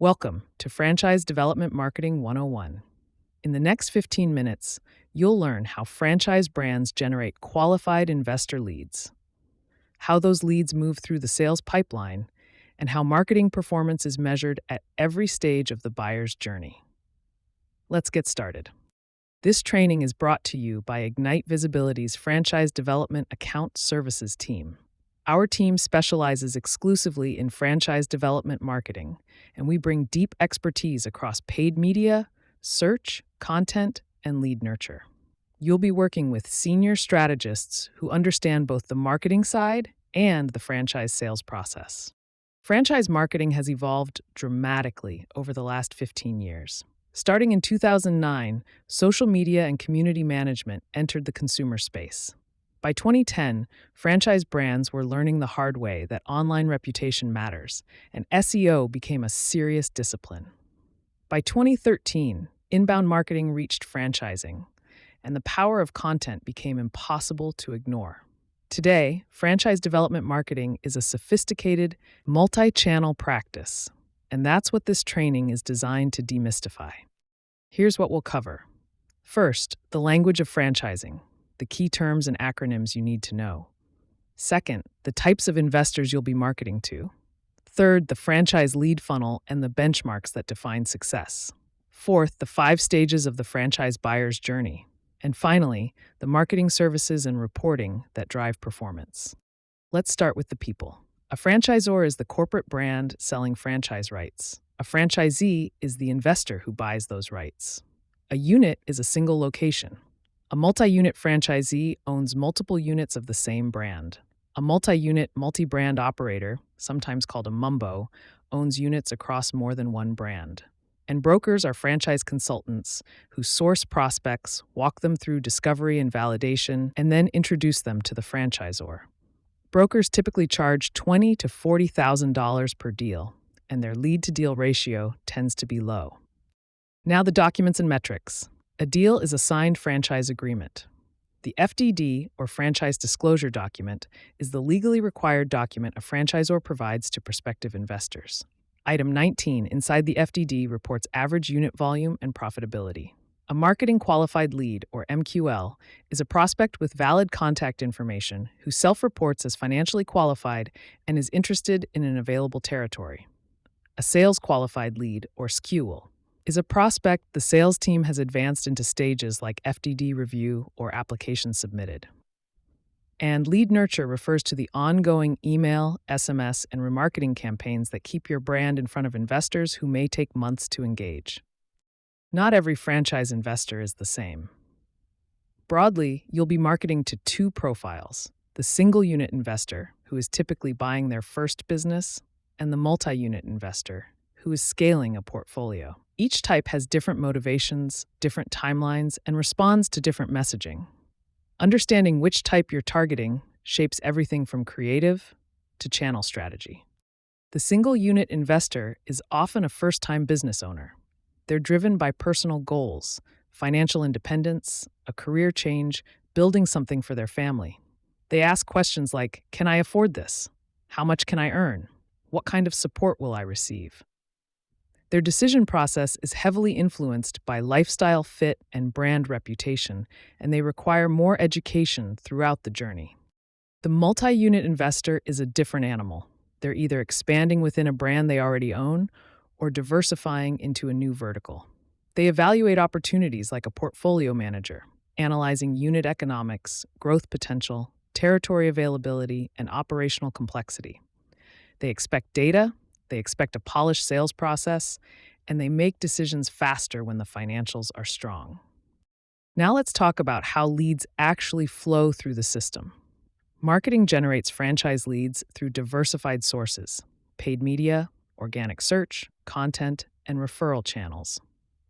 Welcome to Franchise Development Marketing 101. In the next 15 minutes, you'll learn how franchise brands generate qualified investor leads, how those leads move through the sales pipeline, and how marketing performance is measured at every stage of the buyer's journey. Let's get started. This training is brought to you by Ignite Visibility's Franchise Development Account Services team. Our team specializes exclusively in franchise development marketing, and we bring deep expertise across paid media, search, content, and lead nurture. You'll be working with senior strategists who understand both the marketing side and the franchise sales process. Franchise marketing has evolved dramatically over the last 15 years. Starting in 2009, social media and community management entered the consumer space. By 2010, franchise brands were learning the hard way that online reputation matters, and SEO became a serious discipline. By 2013, inbound marketing reached franchising, and the power of content became impossible to ignore. Today, franchise development marketing is a sophisticated, multi-channel practice, and that's what this training is designed to demystify. Here's what we'll cover. First, the language of franchising, the key terms and acronyms you need to know. Second, the types of investors you'll be marketing to. Third, the franchise lead funnel and the benchmarks that define success. Fourth, the 5 stages of the franchise buyer's journey. And finally, the marketing services and reporting that drive performance. Let's start with the people. A franchisor is the corporate brand selling franchise rights. A franchisee is the investor who buys those rights. A unit is a single location. A multi-unit franchisee owns multiple units of the same brand. A multi-unit, multi-brand operator, sometimes called a MUMBO, owns units across more than one brand. And brokers are franchise consultants who source prospects, walk them through discovery and validation, and then introduce them to the franchisor. Brokers typically charge $20,000 to $40,000 per deal, and their lead-to-deal ratio tends to be low. Now the documents and metrics. A deal is a signed franchise agreement. The FDD, or Franchise Disclosure Document, is the legally required document a franchisor provides to prospective investors. Item 19 inside the FDD reports average unit volume and profitability. A marketing qualified lead, or MQL, is a prospect with valid contact information who self-reports as financially qualified and is interested in an available territory. A sales qualified lead, or SQL, is a prospect the sales team has advanced into stages like FDD review or application submitted. And lead nurture refers to the ongoing email, SMS, and remarketing campaigns that keep your brand in front of investors who may take months to engage. Not every franchise investor is the same. Broadly, you'll be marketing to 2 profiles: the single-unit investor, who is typically buying their first business, and the multi-unit investor, who is scaling a portfolio. Each type has different motivations, different timelines, and responds to different messaging. Understanding which type you're targeting shapes everything from creative to channel strategy. The single-unit investor is often a first-time business owner. They're driven by personal goals, financial independence, a career change, building something for their family. They ask questions like, can I afford this? How much can I earn? What kind of support will I receive? Their decision process is heavily influenced by lifestyle fit and brand reputation, and they require more education throughout the journey. The multi-unit investor is a different animal. They're either expanding within a brand they already own or diversifying into a new vertical. They evaluate opportunities like a portfolio manager, analyzing unit economics, growth potential, territory availability, and operational complexity. They expect data, they expect a polished sales process, and they make decisions faster when the financials are strong. Now let's talk about how leads actually flow through the system. Marketing generates franchise leads through diversified sources: paid media, organic search, content, and referral channels.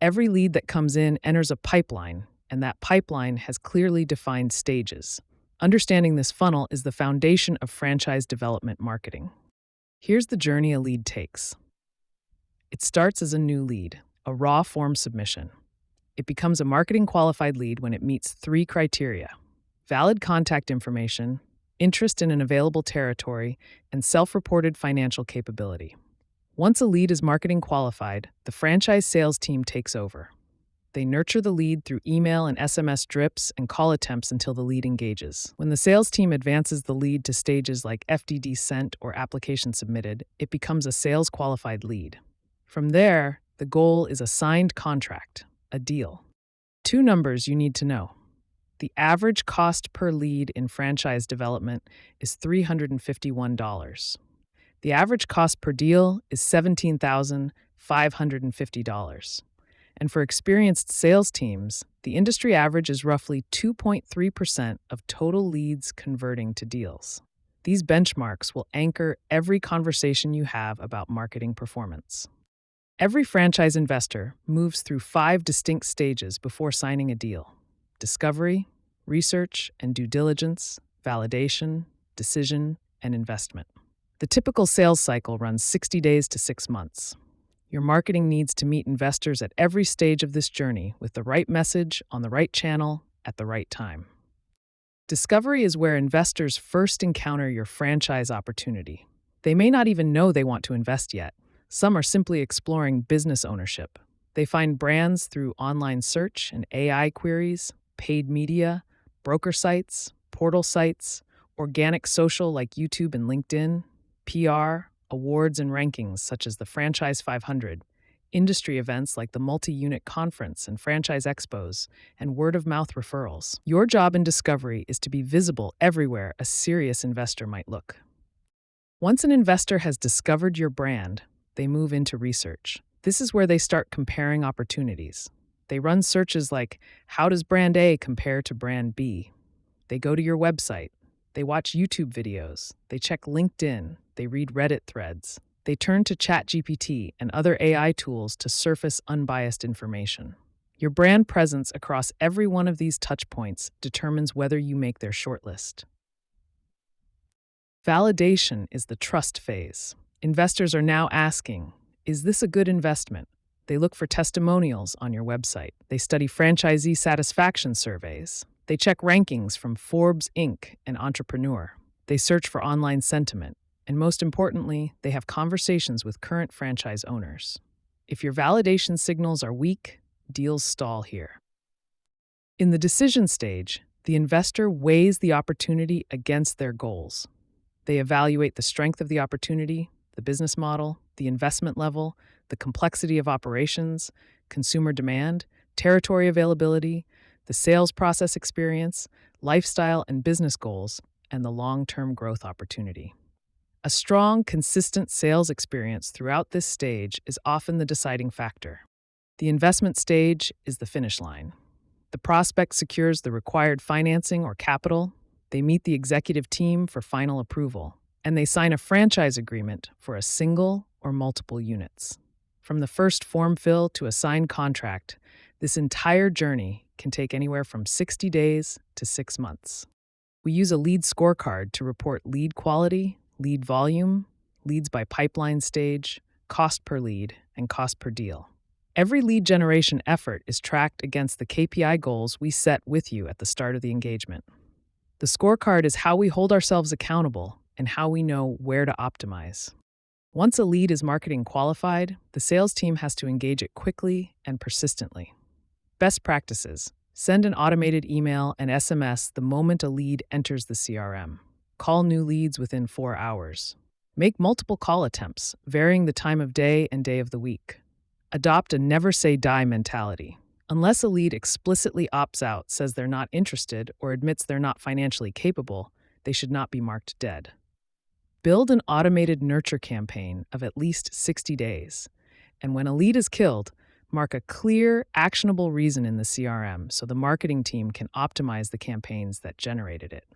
Every lead that comes in enters a pipeline, and that pipeline has clearly defined stages. Understanding this funnel is the foundation of franchise development marketing. Here's the journey a lead takes. It starts as a new lead, a raw form submission. It becomes a marketing qualified lead when it meets 3 criteria: valid contact information, interest in an available territory, and self-reported financial capability. Once a lead is marketing qualified, the franchise sales team takes over. They nurture the lead through email and SMS drips and call attempts until the lead engages. When the sales team advances the lead to stages like FDD sent or application submitted, it becomes a sales qualified lead. From there, the goal is a signed contract, a deal. Two numbers you need to know. The average cost per lead in franchise development is $351. The average cost per deal is $17,550. And for experienced sales teams, the industry average is roughly 2.3% of total leads converting to deals. These benchmarks will anchor every conversation you have about marketing performance. Every franchise investor moves through 5 distinct stages before signing a deal: discovery, research and due diligence, validation, decision, and investment. The typical sales cycle runs 60 days to 6 months. Your marketing needs to meet investors at every stage of this journey with the right message on the right channel at the right time. Discovery is where investors first encounter your franchise opportunity. They may not even know they want to invest yet. Some are simply exploring business ownership. They find brands through online search and AI queries, paid media, broker sites, portal sites, organic social like YouTube and LinkedIn, PR, awards and rankings such as the Franchise 500, industry events like the Multi-Unit Conference and Franchise Expos, and word-of-mouth referrals. Your job in discovery is to be visible everywhere a serious investor might look. Once an investor has discovered your brand, they move into research. This is where they start comparing opportunities. They run searches like, how does brand A compare to brand B? They go to your website. They watch YouTube videos. They check LinkedIn. They read Reddit threads. They turn to ChatGPT and other AI tools to surface unbiased information. Your brand presence across every one of these touchpoints determines whether you make their shortlist. Validation is the trust phase. Investors are now asking, is this a good investment? They look for testimonials on your website. They study franchisee satisfaction surveys. They check rankings from Forbes, Inc. and Entrepreneur. They search for online sentiment. And most importantly, they have conversations with current franchise owners. If your validation signals are weak, deals stall here. In the decision stage, the investor weighs the opportunity against their goals. They evaluate the strength of the opportunity, the business model, the investment level, the complexity of operations, consumer demand, territory availability, the sales process experience, lifestyle and business goals, and the long-term growth opportunity. A strong, consistent sales experience throughout this stage is often the deciding factor. The investment stage is the finish line. The prospect secures the required financing or capital, they meet the executive team for final approval, and they sign a franchise agreement for a single or multiple units. From the first form fill to a signed contract, this entire journey can take anywhere from 60 days to 6 months. We use a lead scorecard to report lead quality, lead volume, leads by pipeline stage, cost per lead, and cost per deal. Every lead generation effort is tracked against the KPI goals we set with you at the start of the engagement. The scorecard is how we hold ourselves accountable and how we know where to optimize. Once a lead is marketing qualified, the sales team has to engage it quickly and persistently. Best practices: send an automated email and SMS the moment a lead enters the CRM. Call new leads within 4 hours. Make multiple call attempts, varying the time of day and day of the week. Adopt a never say die mentality. Unless a lead explicitly opts out, says they're not interested, or admits they're not financially capable, they should not be marked dead. Build an automated nurture campaign of at least 60 days. And when a lead is killed, mark a clear, actionable reason in the CRM so the marketing team can optimize the campaigns that generated it.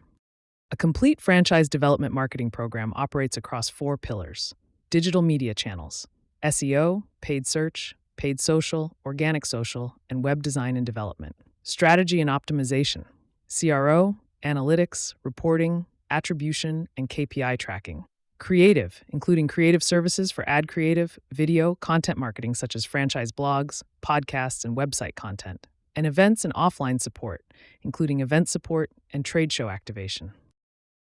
A complete franchise development marketing program operates across 4 pillars: digital media channels, SEO, paid search, paid social, organic social, and web design and development. Strategy and optimization, CRO, analytics, reporting, attribution, and KPI tracking. Creative, including creative services for ad creative, video, content marketing such as franchise blogs, podcasts, and website content. And events and offline support, including event support and trade show activation.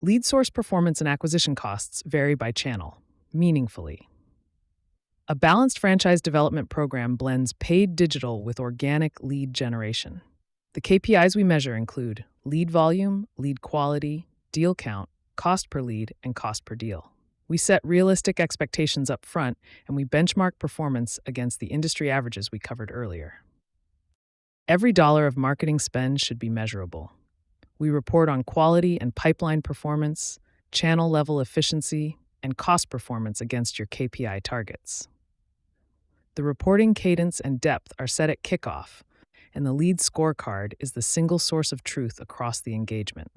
Lead source performance and acquisition costs vary by channel, meaningfully. A balanced franchise development program blends paid digital with organic lead generation. The KPIs we measure include lead volume, lead quality, deal count, cost per lead, and cost per deal. We set realistic expectations up front, and we benchmark performance against the industry averages we covered earlier. Every dollar of marketing spend should be measurable. We report on quality and pipeline performance, channel level efficiency, and cost performance against your KPI targets. The reporting cadence and depth are set at kickoff, and the lead scorecard is the single source of truth across the engagement.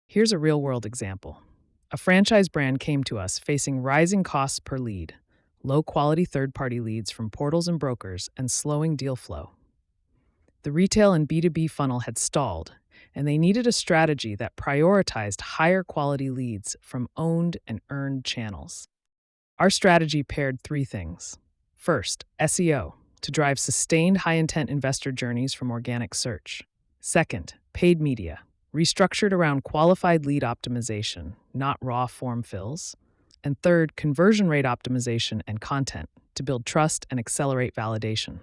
Here's a real-world example. A franchise brand came to us facing rising costs per lead, low-quality third-party leads from portals and brokers, and slowing deal flow. The retail and B2B funnel had stalled, and they needed a strategy that prioritized higher-quality leads from owned and earned channels. Our strategy paired three things. First, SEO, to drive sustained high-intent investor journeys from organic search. Second, paid media, restructured around qualified lead optimization, not raw form fills. And third, conversion rate optimization and content, to build trust and accelerate validation.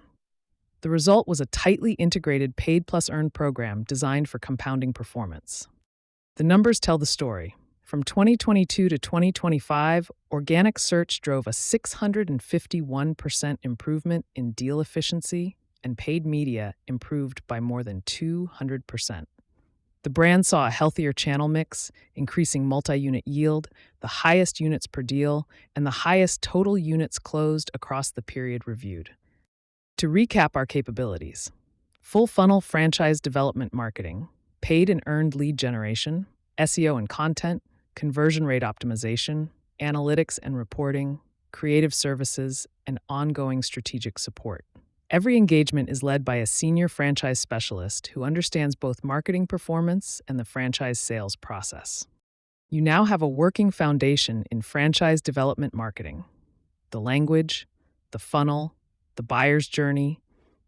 The result was a tightly integrated paid plus earned program designed for compounding performance. The numbers tell the story. From 2022 to 2025, organic search drove a 651% improvement in deal efficiency, and paid media improved by more than 200%. The brand saw a healthier channel mix, increasing multi-unit yield, the highest units per deal, and the highest total units closed across the period reviewed. To recap our capabilities: full funnel franchise development marketing, paid and earned lead generation, SEO and content, conversion rate optimization, analytics and reporting, creative services, and ongoing strategic support. Every engagement is led by a senior franchise specialist who understands both marketing performance and the franchise sales process. You now have a working foundation in franchise development marketing: the language, the funnel, the buyer's journey,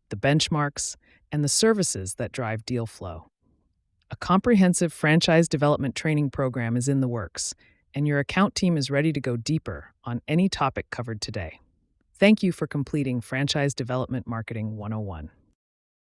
the benchmarks, and the services that drive deal flow. A comprehensive franchise development training program is in the works, and your account team is ready to go deeper on any topic covered today. Thank you for completing Franchise Development Marketing 101.